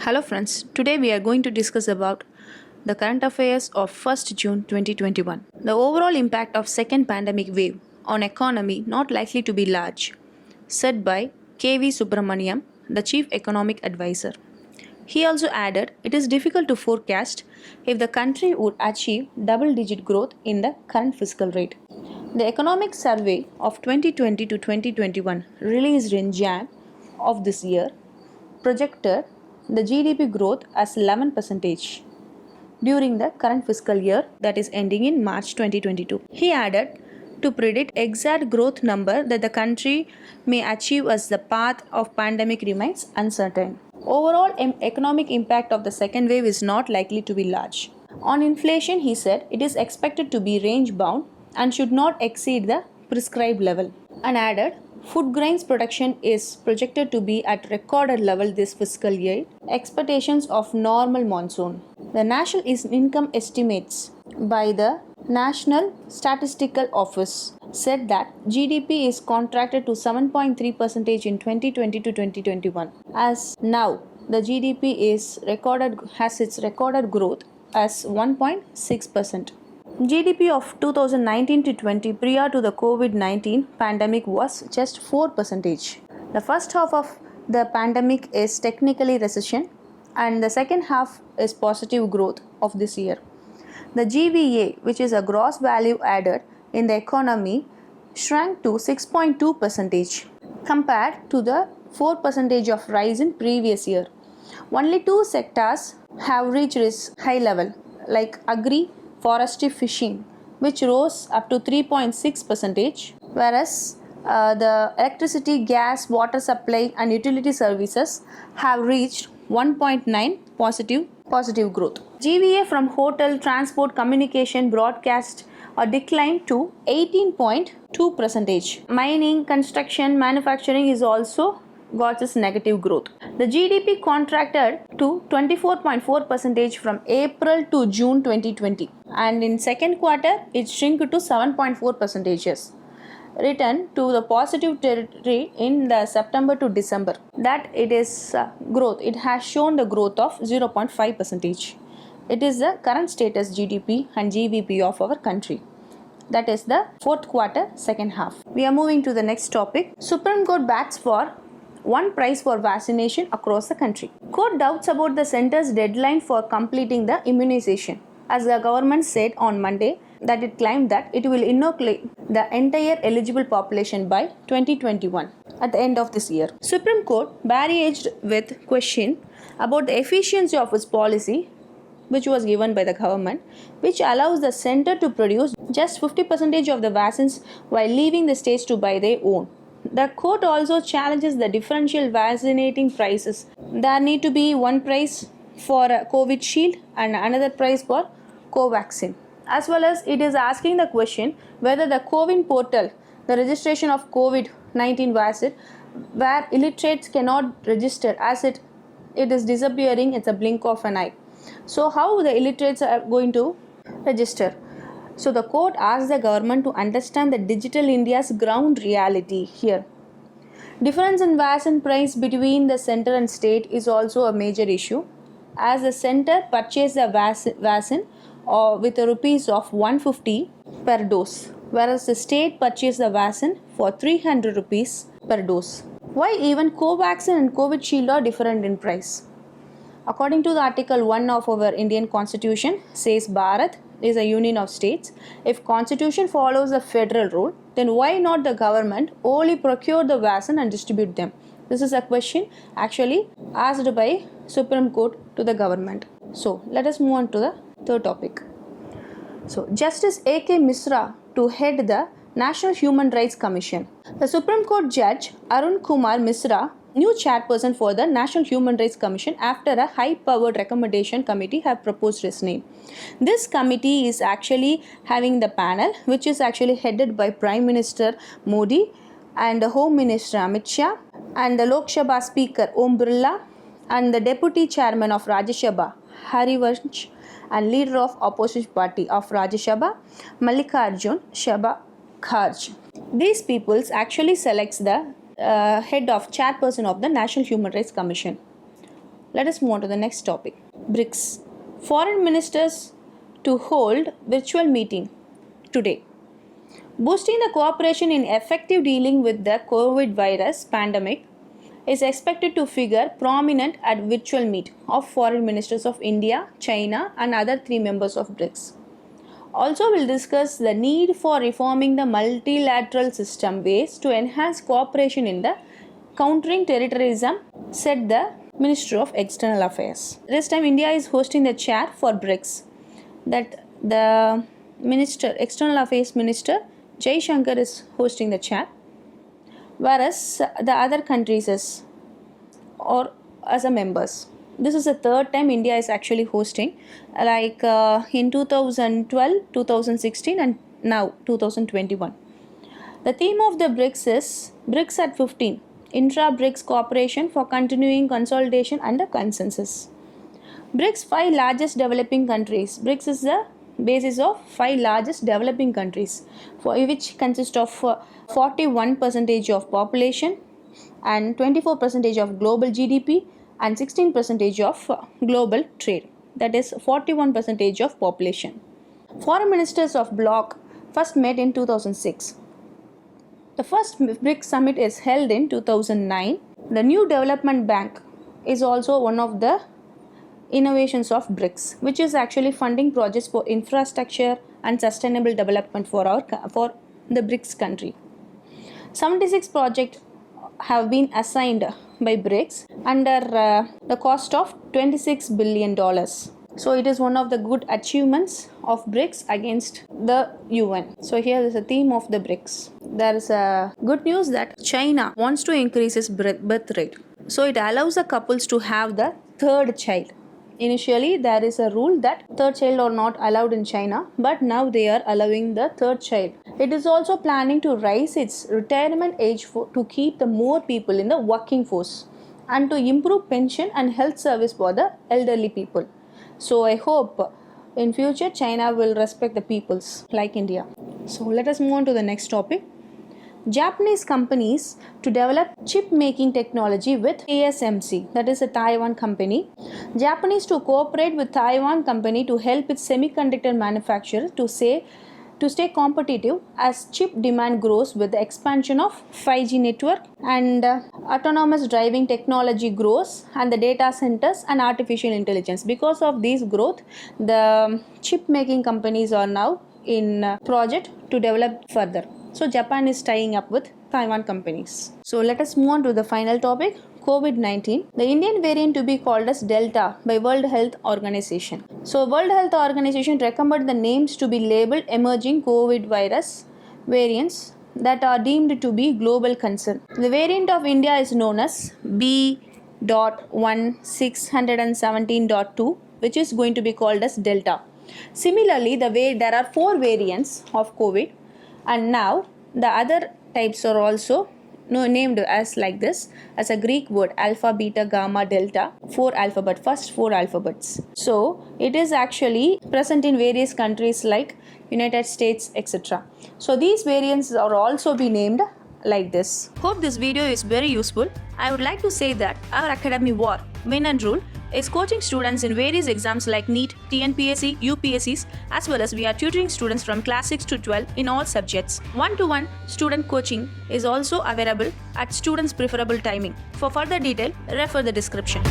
Hello friends, today we are going to discuss about the current affairs of 1st June 2021. The overall impact of second pandemic wave on economy not likely to be large, said by KV Subramaniam, the chief economic advisor. He also added it is difficult to forecast if the country would achieve double digit growth in the current fiscal rate. The economic survey of 2020 to 2021 released in Jan of this year projected the GDP growth as 11% during the current fiscal year that is ending in March 2022. He added to predict exact growth number that the country may achieve as the path of pandemic remains uncertain. Overall economic impact of the second wave is not likely to be large. On inflation, he said it is expected to be range bound and should not exceed the prescribed level, and added food grains production is projected to be at recorded level this fiscal year. Expectations of normal monsoon. The national income estimates by the National Statistical Office said that GDP is contracted to 7.3% in 2020 to 2021. As now, the GDP has its recorded growth as 1.6%. GDP of 2019 to 20 prior to the COVID-19 pandemic was just 4%. The first half of the pandemic is technically recession and the second half is positive growth of this year. The GVA, which is a gross value added in the economy, shrank to 6.2% compared to the 4% of rise in previous year. Only two sectors have reached this high level, like agri, forestry, fishing, which rose up to 3.6%, whereas the electricity, gas, water supply and utility services have reached 1.9 positive growth. GVA from hotel, transport, communication, broadcast declined to 18.2%. Mining, construction, manufacturing is also got its negative growth. The GDP contracted to 24.4% from April to June 2020, and in second quarter it shrunk to 7.4%. Returned to the positive territory in the September to December. That it is growth. It has shown the growth of 0.5%. It is the current status GDP and GVP of our country. That is the fourth quarter, second half. We are moving to the next topic. Supreme Court backs for one price for vaccination across the country. Court doubts about the centre's deadline for completing the immunization, as the government said on Monday that it claimed that it will inoculate the entire eligible population by 2021 at the end of this year. Supreme Court barraged with question about the efficiency of its policy, which was given by the government, which allows the center to produce just 50% of the vaccines while leaving the states to buy their own. The court also challenges the differential vaccinating prices. There need to be one price for COVID Shield and another price for Covaxin. As well as it is asking the question whether the CoWIN portal, the registration of COVID-19 vaccine, where illiterates cannot register as it is disappearing, it's a blink of an eye. So how the illiterates are going to register? So the court asked the government to understand the digital India's ground reality here. Difference in vaccine price between the center and state is also a major issue, as the center purchased the vaccine with a rupees of 150 per dose, whereas the state purchased the vaccine for 300 rupees per dose. Why even Covaxin and COVID Shield are different in price? According to the Article 1 of our Indian Constitution, says Bharat is a union of states. If Constitution follows the federal rule, then why not the government only procure the vaccine and distribute them? This is a question actually asked by Supreme Court to the government. So let us move on to the third topic. So Justice A.K. Misra to head the National Human Rights Commission. The Supreme Court Judge Arun Kumar Misra, new chairperson for the National Human Rights Commission after a high-powered recommendation committee have proposed his name. This committee is actually having the panel, which is actually headed by Prime Minister Modi and the Home Minister Amit Shah and the Lok Sabha Speaker Om Birla and the Deputy Chairman of Rajya Sabha Harivansh and Leader of Opposition Party of Rajya Sabha Mallikarjun Kharge. These peoples actually selects the head of chairperson of the National Human Rights Commission. Let us move on to the next topic. BRICS. Foreign ministers to hold virtual meeting today. Boosting the cooperation in effective dealing with the COVID virus pandemic is expected to figure prominent at virtual meet of foreign ministers of India, China and other 3 members of BRICS. Also, we'll discuss the need for reforming the multilateral system ways to enhance cooperation in the countering terrorism, said the Minister of External Affairs. This time, India is hosting the chair for BRICS. That the External Affairs Minister Jai Shankar is hosting the chair, whereas the other countries as a members. This is the third time India is actually hosting, like in 2012, 2016 and now 2021. The theme of the BRICS is BRICS at 15, intra-BRICS cooperation for continuing consolidation and a consensus. BRICS 5 largest developing countries. BRICS is the basis of 5 largest developing countries, for which consist of 41% of population and 24% of global GDP and 16% of global trade. That is 41% of population. Foreign ministers of bloc first met in 2006. The first BRICS summit is held in 2009. The New Development Bank is also one of the innovations of BRICS, which is actually funding projects for infrastructure and sustainable development for the BRICS country. 76 projects have been assigned by BRICS under the cost of $26 billion. So it is one of the good achievements of BRICS against the UN. So here is a theme of the BRICS. There is a good news that China wants to increase its birth rate. So it allows the couples to have the third child. Initially, there is a rule that third child are not allowed in China, but now they are allowing the third child. It is also planning to raise its retirement age to keep the more people in the working force and to improve pension and health service for the elderly people. So I hope in future China will respect the peoples like India. So let us move on to the next topic. Japanese companies to develop chip making technology with TSMC, that is a Taiwan company. Japanese to cooperate with Taiwan company to help its semiconductor manufacturer to stay competitive as chip demand grows with the expansion of 5G network and autonomous driving technology grows and the data centers and artificial intelligence. Because of this growth, the chip making companies are now in project to develop further. So Japan is tying up with Taiwan companies. So let us move on to the final topic, COVID-19. The Indian variant to be called as Delta by World Health Organization. So World Health Organization recommended the names to be labeled emerging COVID virus variants that are deemed to be global concern. The variant of India is known as B.1617.2, which is going to be called as Delta. Similarly, there are 4 variants of COVID. And now the other types are also named as like this, as a Greek word, alpha, beta, gamma, delta, 4 first 4 alphabets. So it is actually present in various countries like United States, etc. So these variants are also be named like this. Hope this video is very useful. I would like to say that our academy WAR, Win and Rule, is coaching students in various exams like NEET, TNPSC, UPSCs, as well as we are tutoring students from class 6 to 12 in all subjects. One-to-one student coaching is also available at students' preferable timing. For further detail, refer the description.